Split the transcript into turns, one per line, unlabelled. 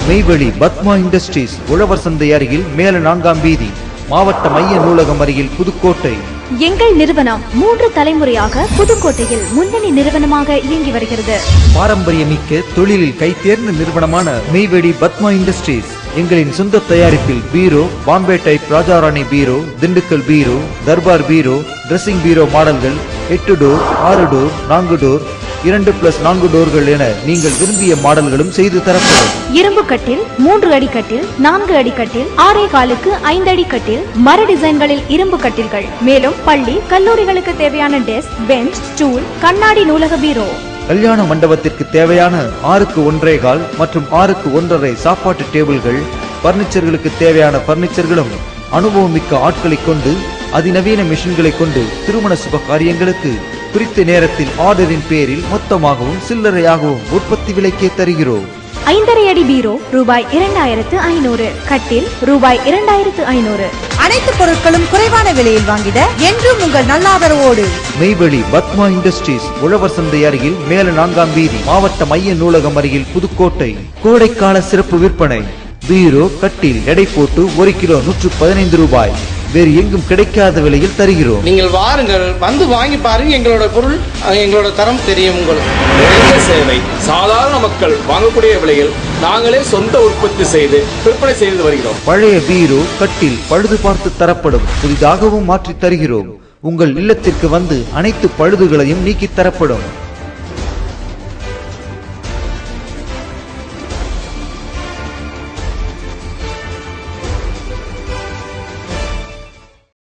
Meiveli Padma industries உழவர் சந்தை அருகில் மேல 4ஆம் வீதி, மாவட்ட மைய நூலகம் அருகில் புதுக்கோட்டை.
எங்கள் நிறுவனம் 3 தலைமுறையாக புதுக்கோட்டையில் முன்னணி நிறுவனமாக இயங்கி வருகிறது.
பாரம்பரியமிக்க தொழிலில் கைதேர்ந்த நிறுவனமான மெய்வெளி பத்மா இண்டஸ்ட்ரீஸ் எங்களின் சொந்த தயாரிப்பில் பீரோ, பாம்பே டைப் ராஜாராணி பீரோ, திண்டுக்கல் பீரோ, தர்பார் பீரோ, டிரெஸ்ஸிங் பீரோ மாடல்கள் 8 டோர், 6 டோர், 4 டோர், 2+4 டோர்கள் என நீங்கள் விரும்பிய மாடல்களும் செய்து தரப்படும்.
இரும்பு கட்டில், 3 அடி கட்டில், 4 அடி கட்டில், 6.25க்கு 5 அடி கட்டில், மர டிசைன்களில் இரும்பு கட்டில்கள், மேலும் பள்ளி கல்லூரிகளுக்கு தேவையான டெஸ்க், பெஞ்ச், ஸ்டூல், கண்ணாடி நூலக பீரோ.
கல்யாண மண்டபத்திற்கு தேவையான 6க்கு 1.25 மற்றும் 6க்கு 1.5 சாப்பாட்டு டேபிள்கள், பர்னிச்சர்களுக்கு தேவையான பர்னிச்சர்களும், அனுபவமிக்க ஆட்களை கொண்டு அதிநவீன மிஷின்களை கொண்டு திருமண சுப காரியங்களுக்கு குறித்த நேரத்தில் ஆர்டரின் பேரில் மொத்தமாகவும் சில்லறையாகவும் உற்பத்தி விலைக்கே தருகிறோம்.
5.5 அடி பீரோ ரூபாய் 2500, கட்டில் ரூபாய் 2500.
அனைத்து பொருட்களும் குறைவான விலையில் வாங்கிட என்றும் உங்கள் நல்லாதரவோடு
மெய்வெளி பத்மா இண்டஸ்ட்ரீஸ் உழவர் சந்தை அருகில் மேல 4ஆம் வீதி, மாவட்ட மைய நூலகம் அருகில் புதுக்கோட்டை. கோடைக்கால சிறப்பு விற்பனை. பீரோ, கட்டில் எடை போட்டு 1 கிலோ 115 ரூபாய். வேறு எங்கும் கிடைக்காத விலையில் தருகிறோம்.
நீங்கள் வாருங்கள், வந்து வாங்கி பாருங்க. எங்களோட பொருள், எங்களோட தரம் தெரியும் உங்களுக்கு.
நிறைய சேவை, சாதாரண மக்கள் வாங்கக்கூடிய விலையில் நாங்களே சொந்த உற்பத்தி செய்து விற்பனை செய்து வருகிறோம்.
பழைய பீரோ, கட்டில் பழுது பார்த்து தரப்படும், புதிதாகவும் மாற்றி தருகிறோம். உங்கள் இல்லத்திற்கு வந்து அனைத்து பழுதுகளையும் நீக்கி தரப்படும்.